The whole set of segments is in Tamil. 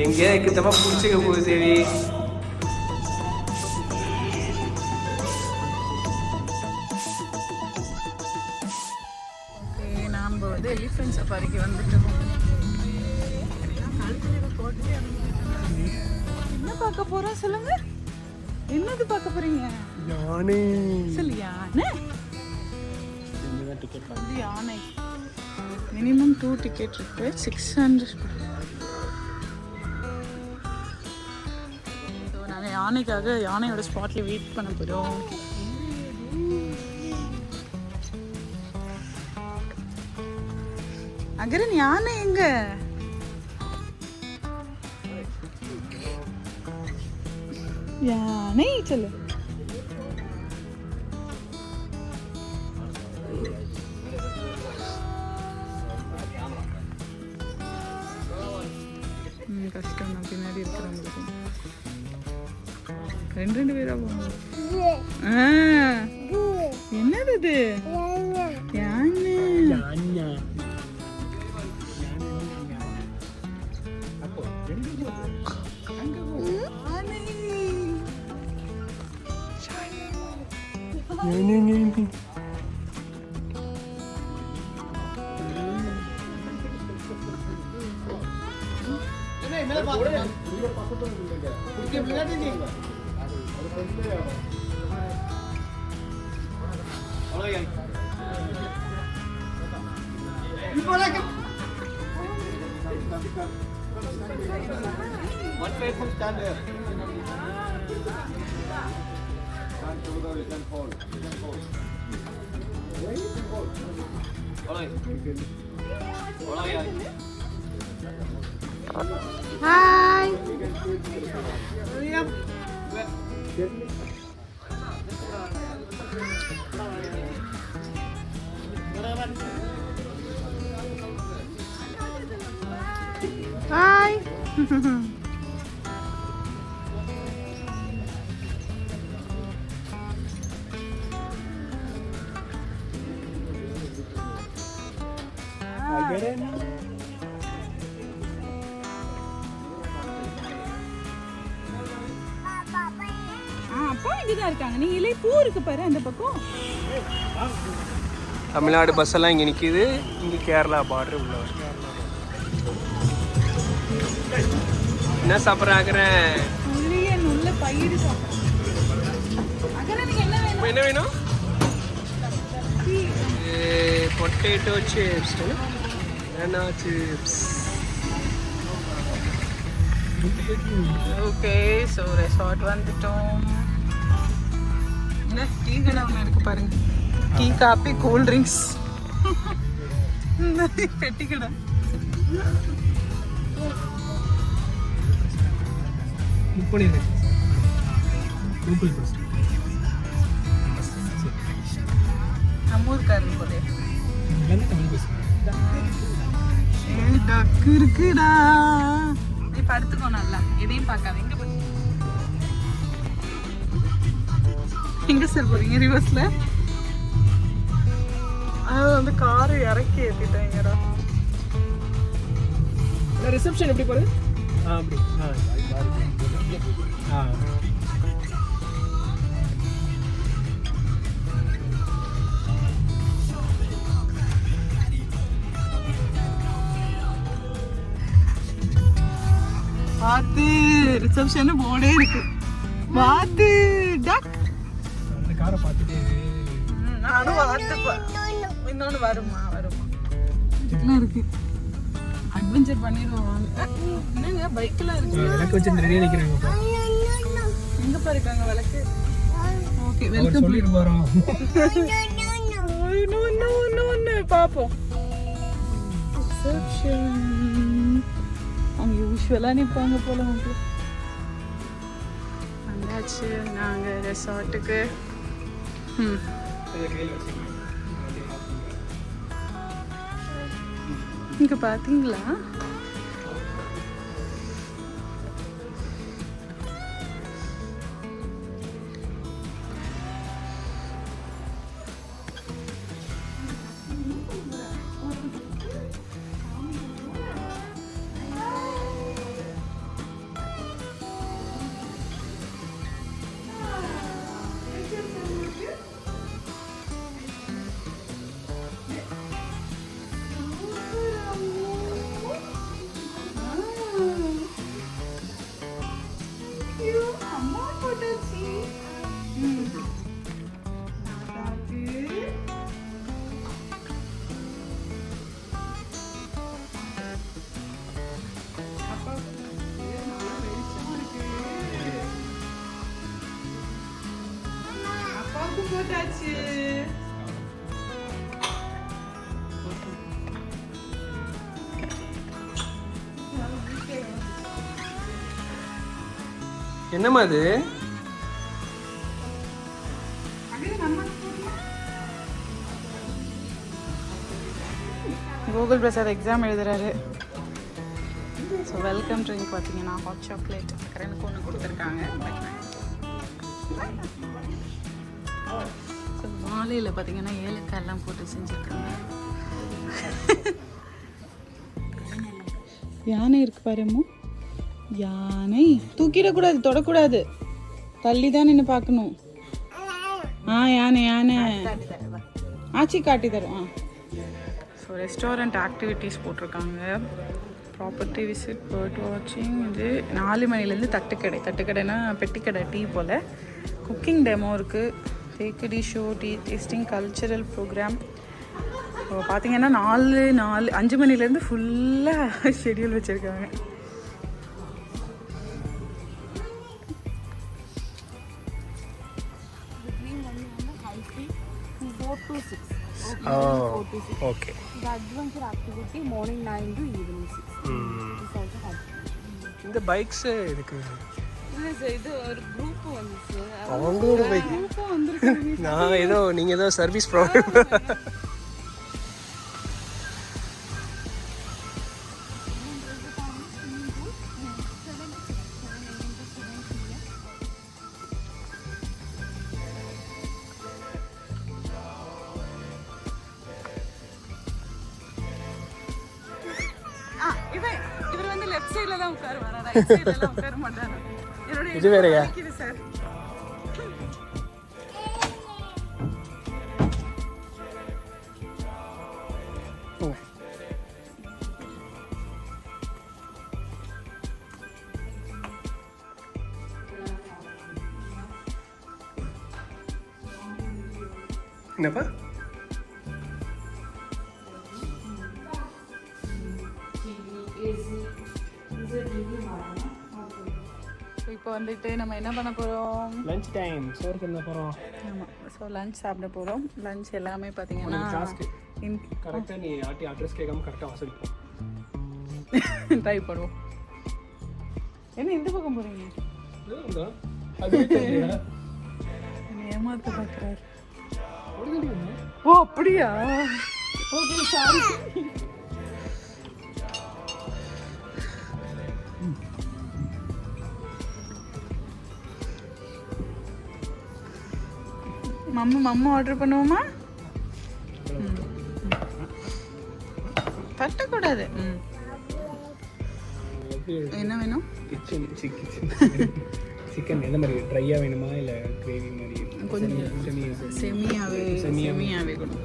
எங்கேயா கிட்டமா பிடிச்சிக்க போகுது தேவி. நாம் வந்து எலிஃபென்ட் சஃபாரிக்கு வந்துட்டோம். என்ன பார்க்க போறோம் சொல்லுங்க? என்னது பார்க்க போறீங்க? யானை. சொல்லு யானை. யானை மினிமம் 2 டிக்கெட் இருக்கு. 600. ஸோ நாங்கள் யானைக்காக யானையோட ஸ்பாட்ல வெயிட் பண்ண போகிறோம். அகரன் யானை எங்க? யானை சொல்லு. கஷ்டம் தான் பின்னாடி இருக்கிறவங்களுக்கு. 2 பேரா போகணும். என்னது இது? யானை. One platform stand there. Can't go there, you can hold. You can hold. You can hold. Alright. Alright. Hi. Hurry up. Hi. அப்பா இங்கதான் இருக்காங்க. நீ இலை பூ இருக்கு பாரு அந்த பக்கம். தமிழ்நாடு பஸ் எல்லாம் இங்கே நிற்கிது. இங்கே கேரளா பார்டர் உள்ள. என்ன சாப்பிட்றேன்? உள்ள பயிறு சாப்பிட்றேன். என்ன வேணும்? Potato chips, banana chips. Okay, so resort வந்துட்டோம். என்ன டீ கடை ஒன்று இருக்கு பாருங்க. Tea, coffee, cool drinks. பெட்டி கடை. நம்மூர்காரன் போல டக்கு இருக்குடா. நீ படுத்துக்கோ நல்லா, எதையும் பார்க்காத. எங்க சார் போறீங்க? ரிவர்ஸ்ல வந்து காரை இறக்கி ஏற்றிட்டாங்கடா. ரிசப்ஷன் எப்படி போகுது? அப்படி பார்த்து ரிசப்ஷன் போர்டே இருக்கு. பார்த்து டக். அந்த காரை பார்த்துட்டு நானும் இன்னொன்று வருமா இதெல்லாம் இருக்கு. அட்வென்ச்சர் பண்ணிடுவோம். என்னங்க பைக்கெல்லாம் இருக்கு. விளக்கு வச்சு ரெடியாக நிற்கிறாங்கப்பா. எங்கப்பா இருக்காங்க விளக்கு? ஓகே, வெல்கம் சொல்லிட்டு போகிறோம். இன்னும் பார்ப்போம். ரிசப்ஷன் அவங்க யூஸ்வலாக நிற்பாங்க போல. உங்களுக்கு வந்தாச்சு நாங்கள் ரெசார்ட்டுக்கு. இங்கே பார்த்தீங்களா? போட்டாச்சு. என்னம்மா அது? கூகுள் பிரசாத் எக்ஸாம் எழுதுறாரு. ஸோ வெல்கம் ட்ரிங்க் பார்த்தீங்கன்னா ஹாட் சாக்லேட் எனக்கு ஒன்று கொடுத்துருக்காங்க. ஸோ மாலையில் பார்த்தீங்கன்னா ஏலக்காயெல்லாம் போட்டு செஞ்சுருக்காங்க. யானை இருக்கு பாருமோ, யானை தூக்கிடக்கூடாது, தொடக்கூடாது, தள்ளி தான் நின்று பார்க்கணும். யானை யானை ஆச்சி காட்டி தரும். ஸோ ரெஸ்டாரண்ட் ஆக்டிவிட்டீஸ் போட்டிருக்காங்க. ப்ராப்பர்ட்டி விசிட், பேர்ட் வாட்சிங். இது 4 மணிலேருந்து தட்டுக்கடைனா பெட்டிக்கடை டீ போல். குக்கிங் டெமோ இருக்குது. Thekkady show, tea tasting, cultural program. இப்போ பார்த்தீங்கன்னா 5 மணிலேருந்து ஃபுல்லாக ஷெடியூல் வச்சுருக்காங்க. Okay. The adventure activity morning 9 to evening 6. It's also hard. இந்த பைக்ஸ் இதுக்கு இது ஒரு குரூப் வந்துச்சு. அவங்க ஒரு பைக் நான் ஏதோ நீங்கள் ஏதோ சர்வீஸ் ப்ராப்ளம். இவர் வந்து லெஃப்ட் சைடுல தான் உட்காருவாரா, ரைட் சைடுல எல்லாம் உட்கார மாட்டாரா? இது வேறயா? சார் என்னப்பா? இப்போ வந்துட்டு நம்ம என்ன பண்ண போகிறோம்? Lunch time. சோறு பண்ண போகிறோம். ஆமாம். ஸோ லஞ்ச் சாப்பிட போகிறோம். லஞ்ச் எல்லாமே பார்த்தீங்கன்னா கரெக்டாக நீ அட்ரஸ் கேட்காம கரெக்டாக வசதிப்போம். ட்ரை பண்ணுவோம். என்ன இந்த பக்கம் போகிறீங்க? ஏமாத்த பார்க்குறாரு. ஓ அப்படியா? Okay sorry. மம்மு ஆர்டர் பண்ணுவோமா? தட்டக்கூடாது. என்ன வேணும்? சிக்கன் எந்த மாதிரி, ட்ரையாக வேணுமா இல்லை கிரேவி மாதிரி? கொஞ்சம் செமியாவே கொடுங்க.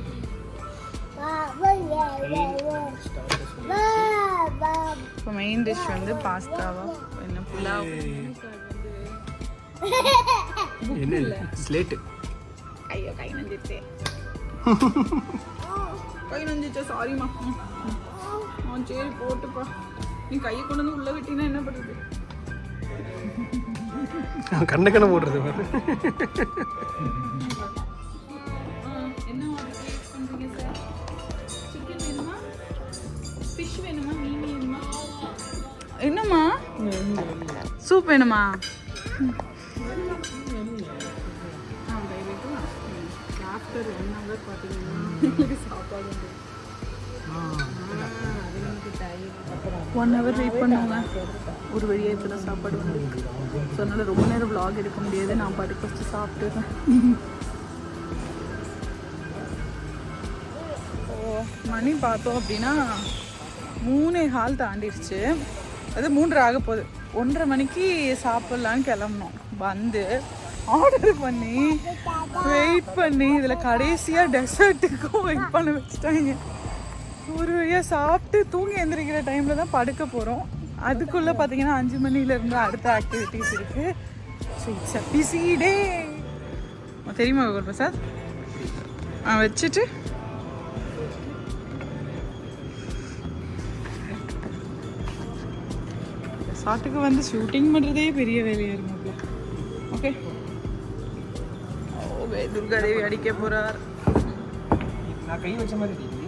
இப்போ மெயின் டிஷ் வந்து பாஸ்தாவா என்ன புலாவ்? என்ன ஸ்லேட்டு? ஐயோ கை நஞ்சிச்சு. சாரிம்மா. சரி போட்டுப்பா. நீ கையை கொண்டு வந்து உள்ள விட்டீங்கன்னா என்ன பண்ணுறது? கண்ண போடுறது. என்ன ஆர்டர் பண்ணுறீங்க சார்? சிக்கன் வேணுமா, ஃபிஷ் வேணுமா, மீன் வேணுமா? என்னம்மா சூப் வேணுமா? ஆஃப்டர் 1 hour பார்த்தீங்கன்னா சாப்பாடு 1 hour வெயிட் பண்ணுவாங்க. ஒரு வழியாக இப்போ தான் சாப்பாடு வந்துருக்கு. ஸோ அதனால் ரொம்ப நேரம் vlog எடுக்க முடியாது. நான் பாட்டுக்கு ஃபஸ்ட்டு சாப்பிட்டுறேன். மணி பார்த்தோம் அப்படின்னா 3:15 தாண்டிடுச்சு. அது 3:30 ஆக போகுது. 1:30 மணிக்கு சாப்பிட்லான்னு கிளம்புனோம். வந்து ஆர்டர் பண்ணி வெயிட் பண்ணி இதில் கடைசியாக டெசர்ட்டுக்கும் வெயிட் பண்ண வச்சுட்டாங்க. ஒரு வழியாக சாப்பிட்டு தூங்கி எழுந்திரிக்கிற டைமில் தான் படுக்க போகிறோம். அதுக்குள்ளே பார்த்தீங்கன்னா 5 மணிலேருந்து அடுத்த ஆக்டிவிட்டீஸ் இருக்குது. ஸோ இட்ஸ் அ பிஸி டே. தெரியுமா கோகுல் பிரசாத்? வச்சுட்டு சாட்டுக்கு வந்து ஷூட்டிங் பண்ணுறதே பெரிய வேலையாக இருக்கும். ஓகே துர்காதேவி அடிக்க போகிறார். நான் கை வச்ச மாதிரி தெரியுது.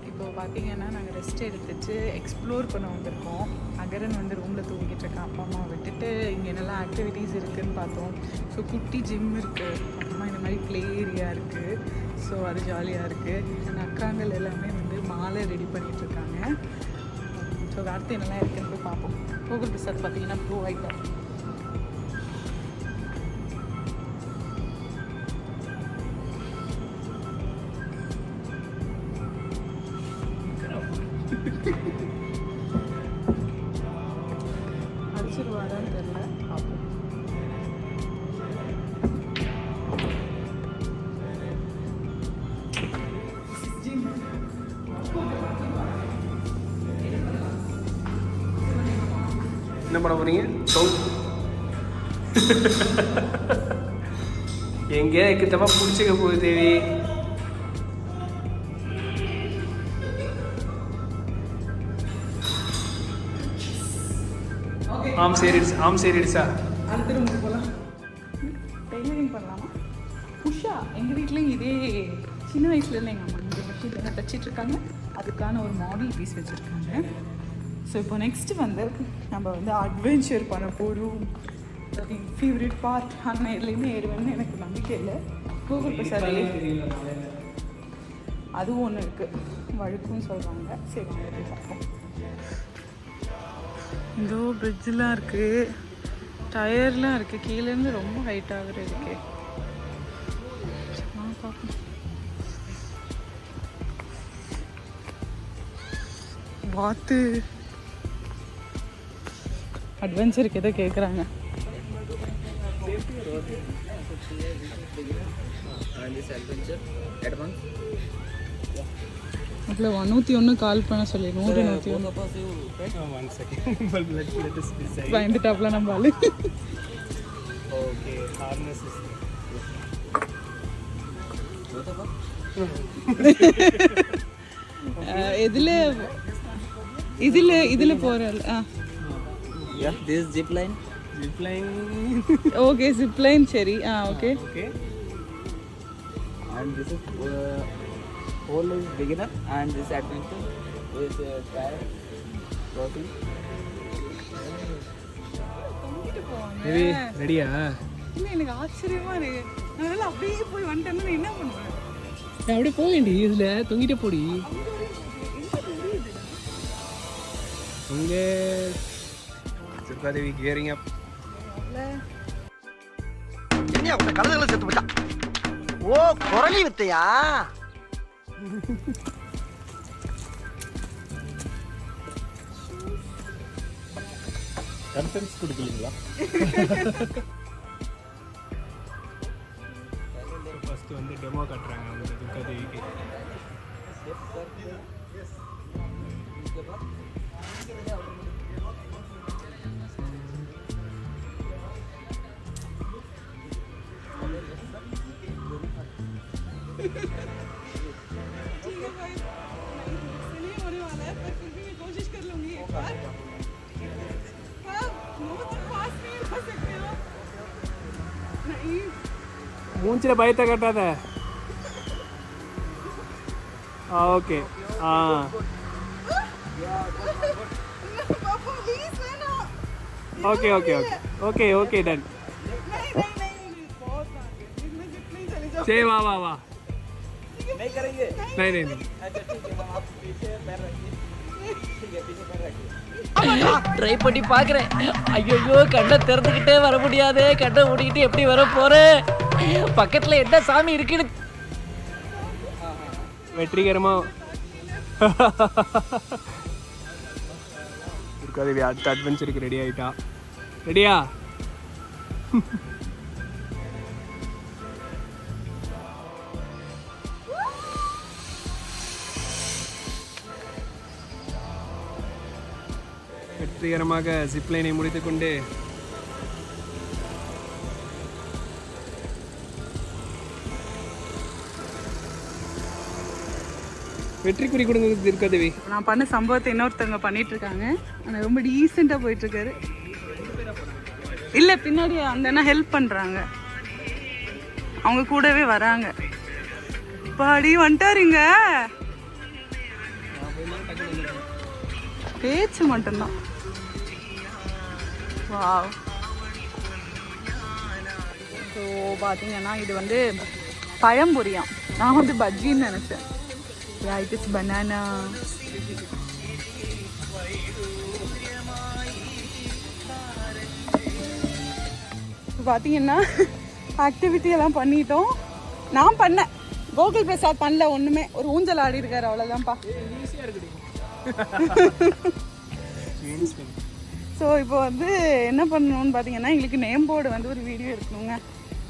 இப்போ பார்த்தீங்கன்னா நாங்கள் ரெஸ்ட் எடுத்துட்டு எக்ஸ்ப்ளோர் பண்ண வந்திருக்கோம். அகரன் வந்து ரூமில் தூங்கிட்டு இருக்கான். அப்பா அம்மா விட்டுட்டு இங்கே என்னெல்லாம் ஆக்டிவிட்டீஸ் இருக்குதுன்னு பார்த்தோம். ஸோ குட்டி ஜிம் இருக்குது, அப்புறமா இந்த மாதிரி ப்ளே ஏரியா இருக்குது. ஸோ அது ஜாலியாக இருக்குது. என் அக்காங்கள் எல்லாமே வந்து மாலை ரெடி பண்ணிகிட்ருக்காங்க. ஸோ அடுத்து என்னெல்லாம் இருக்குன்னு போய் பார்ப்போம். கூகுள் பிரசாத் பார்த்தீங்கன்னா ப்ளூ ஆகிட்டோம். அடிச்சிருவாரான்னு தெரியல, பார்ப்போம். என்ன பண்ண போறீங்க? எங்கே கிட்டமா பிடிச்சிக்க போகுது தேவி. ஆம் சரிடுச்சா. அடுத்த ரூமுக்கு போகலாம். டெய்லரிங் பண்ணலாமா? உஷா எங்கள் வீட்லேயும் இதே சின்ன வயசுலேருந்து எங்கள் அம்மா இந்த மிஷினில் தச்சிட்ருக்காங்க. அதுக்கான ஒரு மாடல் பீஸ் வச்சுருக்காங்க. ஸோ இப்போ நெக்ஸ்ட்டு வந்து நம்ம வந்து அட்வென்ச்சர் பண்ண போகிறோம். அது என் ஃபேவரட் பார்ட். ஆனால் எதுலேயுமே ஏறுவேன்னு எனக்கு நம்பிக்கை இல்லை. கூகுள் பிரசாத் அதுவும் ஒன்று இருக்குது, வழுக்குன்னு சொல்கிறாங்க. சரி வாங்க பார்ப்போம். இந்த பிரிட்ஜெலாம் இருக்குது, டயர்லாம் இருக்குது, கீழேருந்து ரொம்ப ஹைட்டாக இருக்கு. பார்ப்போம். வாத்து அட்வென்ச்சருக்கு எதோ கேட்குறாங்க. அதில் 101 கால் பண்ண சொல்லி 101 பயந்துட்டாப்ல நம்ம ஆளு. இதுல போறல. This zip line. Okay, zip line சரி. Okay. And this is whole is beginner and this adventure is kayak crossing. தேவி ரெடியா? இல்லை எனக்கு ஆச்சரியமா இருக்கு. நான் அப்படியே போய் வந்துட்டேன்னு என்ன பண்ணுவேன்? அப்படியே போக வேண்டி இதில் தொங்கிட்டே போடி. இங்கே துர்காதேவி கியரிங் அப். என்ன உங்க கழுதுகளை செத்து போச்சா? ஓ குரலி வித்தையா? கன்ஃபரன்ஸ் கொடுக்கலீங்களா? ஃபர்ஸ்ட் வந்து டெமோ காட்டுறாங்க அந்த துர்காதேவிக்கு. மூஞ்சில பயத்தை காட்டாத. Okay. Okay okay okay okay okay done. சரி வா வா வா. नहीं करेंगे. नहीं नहीं नहीं. अच्छा ठीक है, हम आप पीछे पैर रखिए. ठीक है, पीछे पैर रखिए. ட்ரை பண்ணி பார்க்குறேன். ஐயோ கண்ணை திறந்துக்கிட்டே வர முடியாது. கண்ணை மூடிக்கிட்டு எப்படி வர போகிறேன்? பக்கத்தில் என்ன சாமி இருக்குன்னு. வெற்றிகரமா துர்காதேவி அடுத்த அட்வென்ச்சருக்கு ரெடி ஆகிட்டா. ரெடியா? வெற்றிகரமாக ஜிப்லைனை முடித்துக்கொண்டு வெற்றி குறி கொடுங்க துர்காதேவி. நான் பண்ண சம்பவத்தை இன்னொருத்தவங்க பண்ணிட்டு இருக்காங்க. ஆனால் ரொம்ப டீசெண்டாக போயிட்டு இருக்காரு. இல்லை பின்னாடி அந்த அண்ணா ஹெல்ப் பண்ணுறாங்க. அவங்க கூடவே வராங்க. பாடி வந்துட்டாருங்க. பேச்சு மட்டும்தான். வாவ். ஸோ பார்த்தீங்கன்னா இது வந்து பழம்பொரியாம். நான் வந்து பஜ்ஜின்னு நினச்சேன். It is banana. பார்த்தீங்கன்னா ஆக்டிவிட்டி எல்லாம் பண்ணிட்டோம். நான் பண்ணேன், கோகுல் பிரசாத் பண்ணல ஒன்றுமே. ஒரு ஊஞ்சல் ஆடி இருக்காரு, அவ்வளோதான்ப்பா. ஸோ இப்போ வந்து என்ன பண்ணணும்னு பார்த்தீங்கன்னா எங்களுக்கு நேம் போர்டு வந்து ஒரு வீடியோ எடுக்கணுங்க.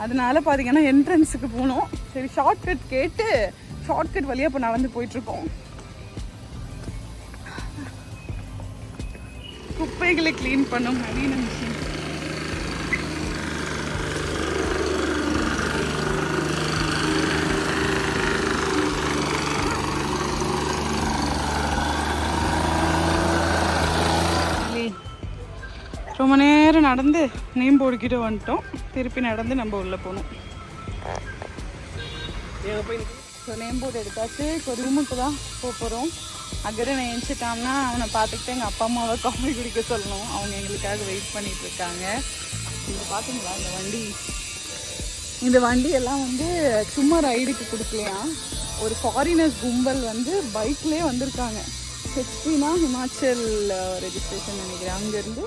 அதனால பார்த்தீங்கன்னா என்ட்ரன்ஸுக்கு போகணும். சரி ஷார்ட்கட் கேட்டு ஷார்ட்கட் வழியாக இப்போ நான் வந்து போயிட்டுருக்கோம். குப்பைகளை க்ளீன் பண்ணும் நவீன மிஷின். ரொம்ப நேரம் நடந்து நேம் போர்டு கிட்ட வந்துட்டோம். திருப்பி நடந்து நம்ம உள்ளே போகணும். ஸோ நேம் போர்டு எடுத்தாச்சு. இப்போ ரூமுக்கு தான் போக போகிறோம். அக்கறை நினச்சிட்டோம்னா அவனை பார்த்துக்கிட்டு எங்கள் அப்பா அம்மாவை காஃபி குடிக்க சொல்லணும். அவங்க எங்களுக்காக வெயிட் பண்ணிட்டு இருக்காங்க. இங்கே பார்த்தீங்களா இந்த வண்டி எல்லாம் வந்து சும்மா ரைடுக்கு கொடுக்கலையா. ஒரு ஃபாரினர்ஸ் கும்பல் வந்து பைக்லேயே வந்திருக்காங்க. ஹெச்பினா ஹிமாச்சல் ரெஜிஸ்ட்ரேஷன் நினைக்கிறேன். அங்கேருந்து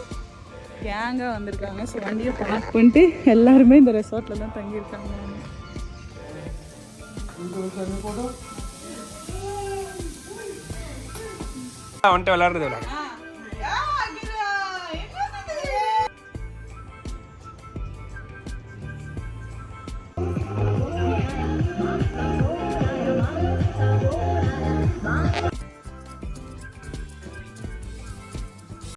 கேங்காக வந்திருக்காங்க. ஸோ வண்டியை பார்க் பண்ணிட்டு எல்லாருமே இந்த ரெசார்ட்டில் தான் தங்கியிருக்காங்க. வந்துட்டு விளாட்றது விளாடு.